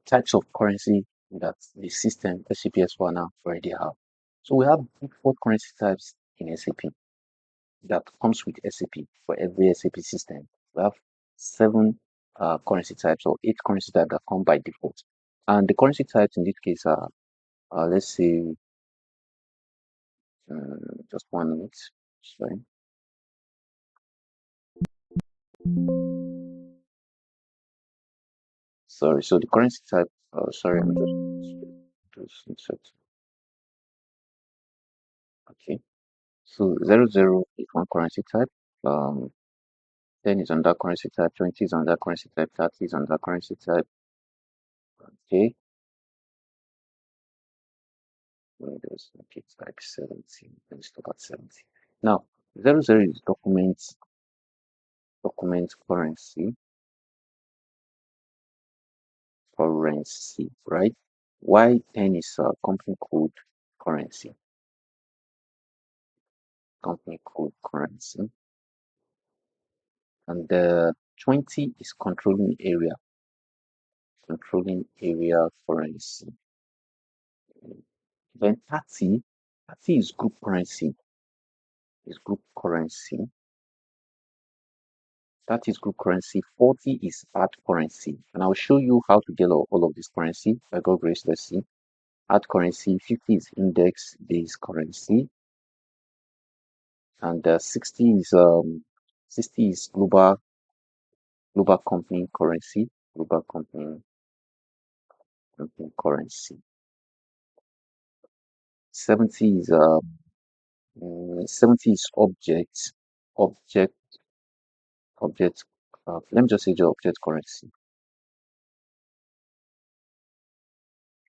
types of currency that the system SAP S4 now already have. So we have default currency types in SAP that comes with SAP for every SAP system. We have 7 currency types or 8 currency types that come by default. And the currency types in this case are, let's say, just 1 minute. Sorry. Sorry. So the currency type, sorry, I'm just insert. Okay. So 00 is one currency type. 10 is on that currency type, 20 is on that currency type, 30 is on that currency type. Okay. Windows, okay, it's like 70. Let's look at 70. Now, 00 is document currency, right? Why 10 is company code currency, and the 20 is controlling area currency. Then 30 is group currency, that is group currency. 40 is hard currency, and I'll show you how to get all of this currency. By God grace, let's see. Hard currency. 50 is index based currency, and 60 is global company currency. Global company currency. 70 is 70 is object. Let me just say the object currency,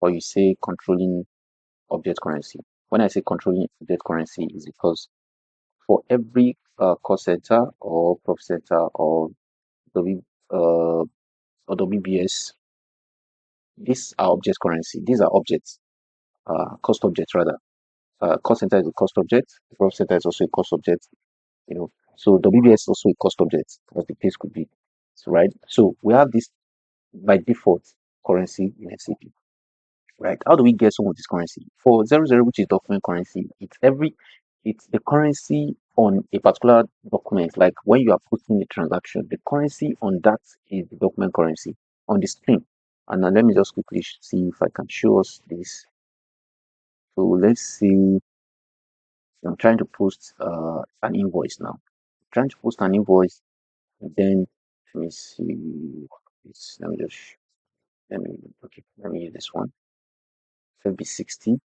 or you say controlling object currency. When I say controlling object currency, is because for every cost center or profit center or WBS, these are object currency. These are objects, cost objects rather. Cost center is a cost object. Profit center is also a cost object. So WBS is also a cost object, as the case could be. So, right. So we have this by default currency in SAP. Right. How do we get some of this currency? For 00, which is document currency, it's the currency on a particular document. Like when you are putting a transaction, the currency on that is the document currency on the screen. And now let me just quickly see if I can show us this. So let's see. I'm trying to post an invoice now. I'm trying to post an invoice, and then let me see. Let me just let me use this one. FB60.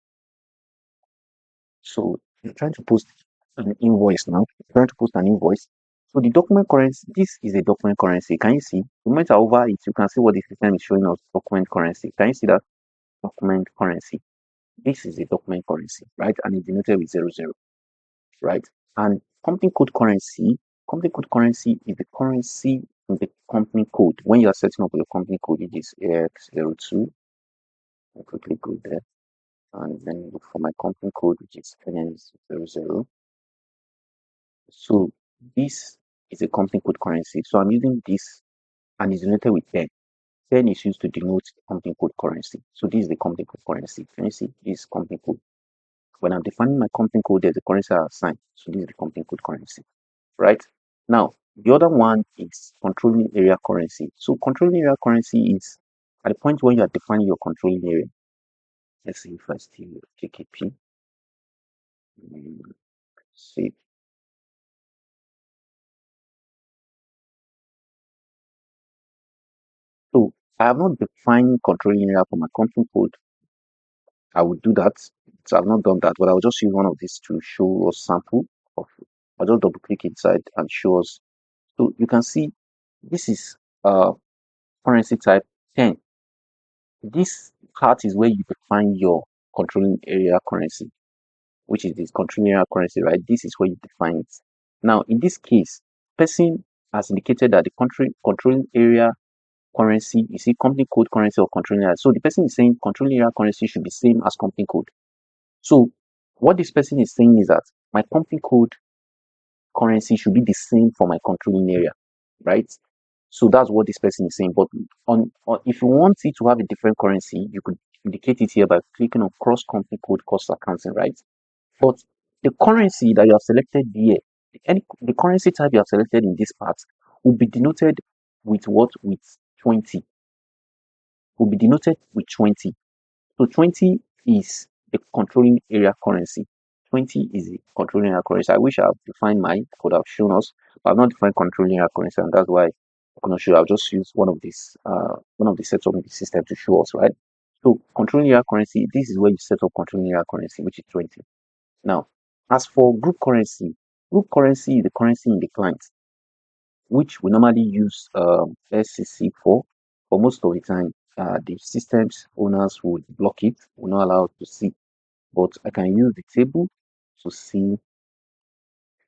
So you're trying to post an invoice now. You're trying to post an invoice. So the document currency, this is a document currency. Can you see? The moment I over it, you can see what the system is showing us, document currency. Can you see that? Document currency. This is a document currency, right? And it's denoted with 00, right? And company code currency is the currency in the company code. When you are setting up your company code, it is AX02. I'll quickly go there and then look for my company code, which is NS00. So this is a company code currency. So I'm using this, and it's denoted with 10. 10 is used to denote company code currency. So this is the company code currency. Can you see this company code? When I'm defining my company code, there's a currency I assign. So this is the company code currency, right? Now, the other one is controlling area currency. So controlling area currency is at the point when you are defining your controlling area. Let's see if I still KKP. See. So I have not defined controlling area for my company code. I would do that. So I've not done that, but I'll just use one of these to show us sample of. I'll just double click inside and show us. So you can see this is currency type 10. This part is where you define your controlling area currency, which is this controlling area currency, right? This is where you define it. Now, in this case, person has indicated that the controlling area currency, you see company code currency or controlling area. So the person is saying controlling area currency should be same as company code. So what this person is saying is that my company code currency should be the same for my controlling area, right? So that's what this person is saying. But on if you want it to have a different currency, you could indicate it here by clicking on cross company code cost accounting, right? But the currency that you have selected here, the currency type you have selected in this part will be denoted with what? With 20. Will be denoted with 20. So 20 is the controlling area currency. 20 is the controlling area currency. I wish I had defined mine, could have shown us, but I've not defined controlling area currency, and that's why I cannot show. I'll just use one of the sets of the system to show us, right? So controlling area currency, this is where you set up controlling area currency, which is 20. Now, as for group currency is the currency in the client, which we normally use SCC for. For most of the time, the systems owners would block it, will not allow us to see. But I can use the table to see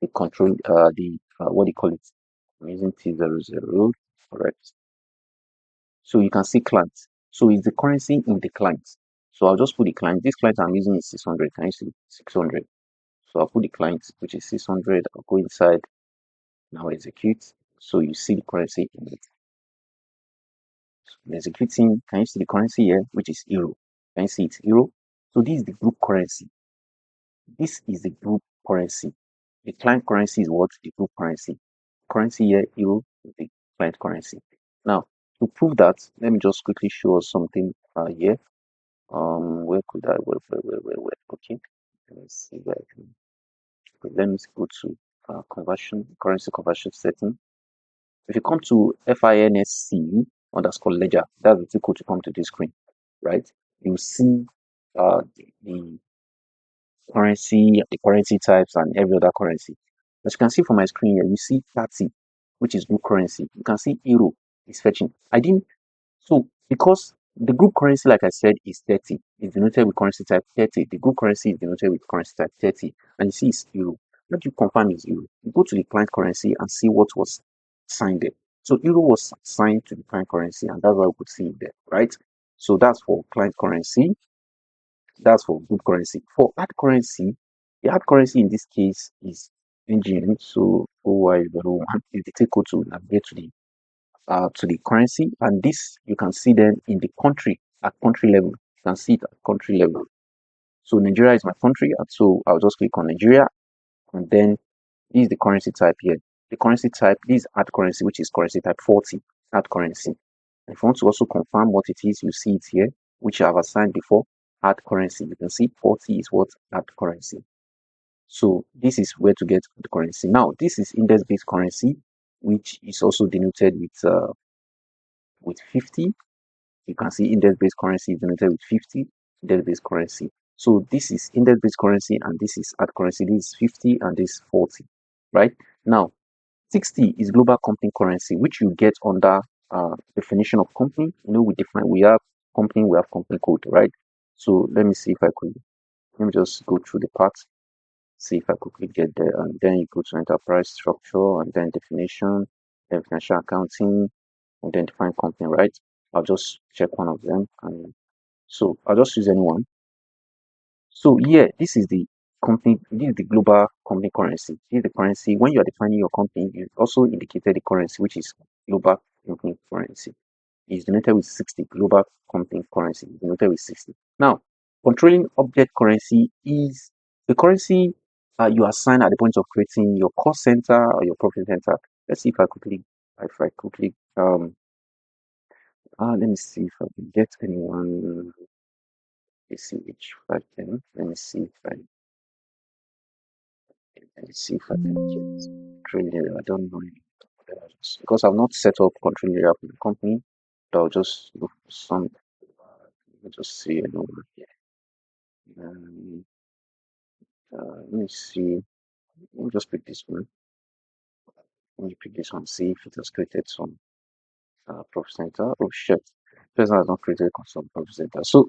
the control, what do you call it? I'm using T00, correct. So you can see client. So it's the currency in the client. So I'll just put the client. This client I'm using is 600. Can you see 600? So I'll put the client, which is 600. I'll go inside, now execute. So you see the currency in it. Executing, can you see the currency here, which is euro? Can you see it's euro? So this is the group currency. This is the group currency. The client currency is what? The group currency. Currency here, euro, is the client currency. Now, to prove that, let me just quickly show us something here. Where could I, where, okay. Let's see where I can, okay, let me go to conversion, currency conversion setting. If you come to FINSC underscore ledger, that's the ticket to come to this screen, right? You see the currency types, and every other currency. As you can see from my screen here, you see 30, which is group currency. You can see euro is fetching. I didn't, so because the group currency, like I said, is 30, is denoted with currency type 30. The group currency is denoted with currency type 30, and you see it's euro. What you confirm is euro. You go to the client currency and see what was signed there. So euro was signed to the client currency, and that's why we could see it there, right? So that's for client currency. That's for group currency. For hard currency, the hard currency in this case is NGN. So OY01 is the take code to navigate to the currency, and this you can see them in the country at country level. You can see it at country level. So Nigeria is my country, and so I'll just click on Nigeria, and then this is the currency type here. The currency type, this is hard currency, which is currency type 40, hard currency. If you want to also confirm what it is, you see it here, which I have assigned before, hard currency. You can see 40 is what hard currency. So this is where to get the currency. Now, this is index-based currency, which is also denoted with 50. You can see index-based currency is denoted with 50, index-based currency. So this is index-based currency, and this is hard currency. This is 50 and this is 40, right? Now, 60 is global company currency, which you get under definition of company. You know, we have company code, right? So let me see if I could, let me just go through the parts, see if I quickly get there, and then you go to enterprise structure, and then definition, then financial accounting, and then define company, right? I'll just check one of them, and so I'll just use anyone. So yeah, this is the company, this is the global company currency. This is the currency. When you are defining your company, you also indicated the currency, which is global company currency. It's denoted with 60. Global company currency is denoted with 60. Now, controlling object currency is the currency you assign at the point of creating your cost center or your profit center. Let's see if I quickly let me see if I can get anyone. Let's see which I can. Let me see if I can get control area. I don't know because I've not set up control area for the company. So I'll just look for some. Let me just see anyone here. Um, let me see. Let me just pick this one. Let me pick this one. See if it has created some profit center. Oh shit, person has not created some profit center. So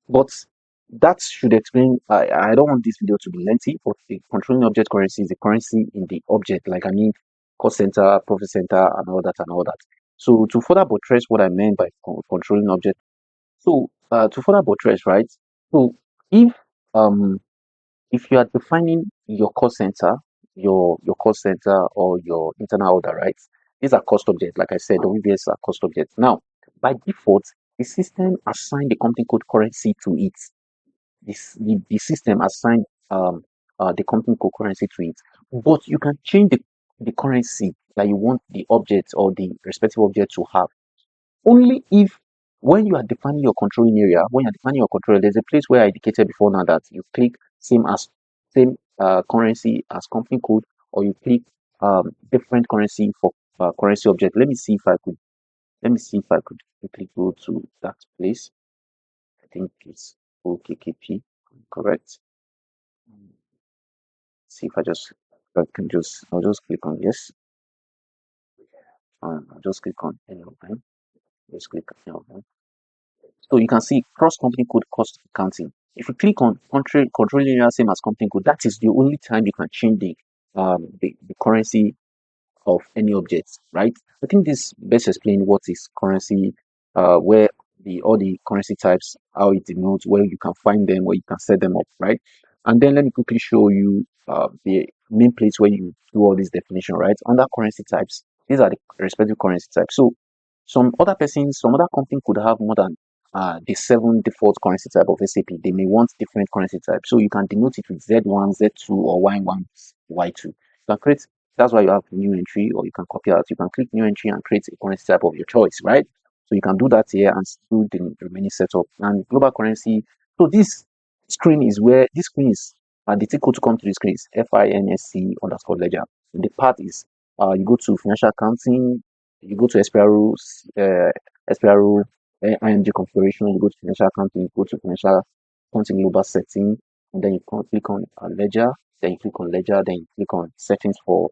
but that should explain. I don't want this video to be lengthy, but the controlling object currency is the currency in the object, like I mean cost center, profit center, and all that and all that. So to further buttress what I meant by controlling object, so to further buttress, right? So if um if you are defining your cost center, your cost center or your internal order, right? These are cost objects. Like I said, WBS are cost objects. Now, by default, the system assign the company code currency to it. The system assign the company code currency to it. But you can change the currency that you want the object or the respective object to have only if when you are defining your controlling area, when you're defining your control, there's a place where I indicated before now that you click same currency as company code, or you click different currency for currency object. Let me see if I could quickly go to that place. I think it's OKKP, correct. See if I'll just click on yes. I'll just click on any of them. Just click on any of them. So you can see cross company code cost accounting. If you click on control area same as company code, that is the only time you can change the currency of any object, right? I think this best explain what is currency, where the all the currency types, how it denotes, where you can find them, where you can set them up, right? And then let me quickly show you the main place where you do all this definition, right? Under currency types, these are the respective currency types. So some other company could have more than the 7 default currency type of SAP. They may want different currency types. So you can denote it with Z1, Z2, or Y1, Y2. You can create, that's why you have new entry, or you can copy out. You can click new entry and create a currency type of your choice, right? So you can do that here and do the remaining setup. And global currency. So this screen is the tick code to come to the screen is FINSC_ledger. The part is you go to financial accounting, you go to SPRO, IMG configuration, you go to financial accounting, you go to financial accounting global setting, and then you click on ledger, then you click on ledger, then you click on settings for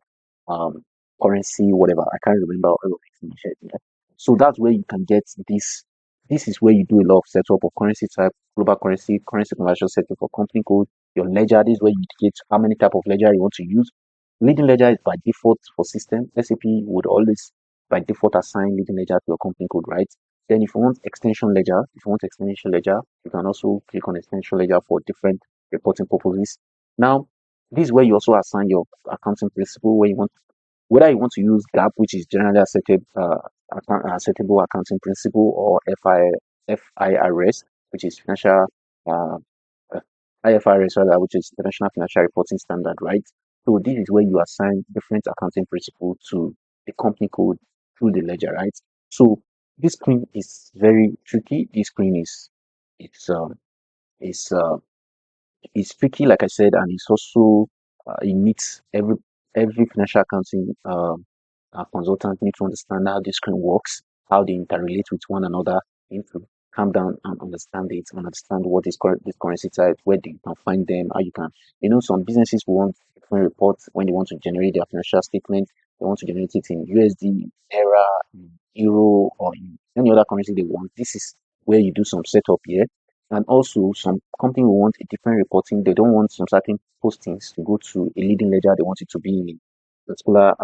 um currency, whatever. I can't remember all of it. Yeah. So that's where you can get this. This is where you do a lot of setup of currency type, global currency, currency conversion setting for company code, your ledger. This is where you indicate how many type of ledger you want to use. Leading ledger is by default for system. SAP would always by default assign leading ledger to your company code, right? Then if you want extension ledger, you can also click on extension ledger for different reporting purposes. Now, this is where you also assign your accounting principle, where you want whether you want to use GAAP, which is generally acceptable accounting principle, or FIRS, which is financial uh, uh, IFRS rather, which is International Financial Reporting Standard, right? So this is where you assign different accounting principle to the company code through the ledger, right? So this screen is very tricky. This screen is it's tricky, like I said, and it's also it needs every financial accounting consultant need to understand how this screen works, how they interrelate with one another. You need to calm down and understand it, and understand what is this currency type, where you can find them, how you can. Some businesses will want different reports when they want to generate their financial statement. They want to generate it in USD, Naira, in Euro, or in any other currency they want. This is where you do some setup here. And also, some company will want a different reporting. They don't want some certain postings to go to a leading ledger. They want it to be in a particular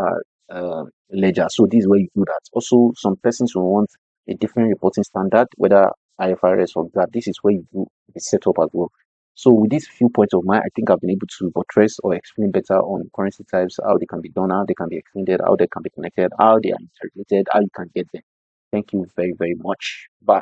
ledger. So this is where you do that. Also, some persons will want a different reporting standard, whether IFRS or that. This is where you do the setup as well. So with these few points of mine, I think I've been able to buttress or explain better on currency types, how they can be done, how they can be extended, how they can be connected, how they are interrelated, how you can get them. Thank you very, very much. Bye.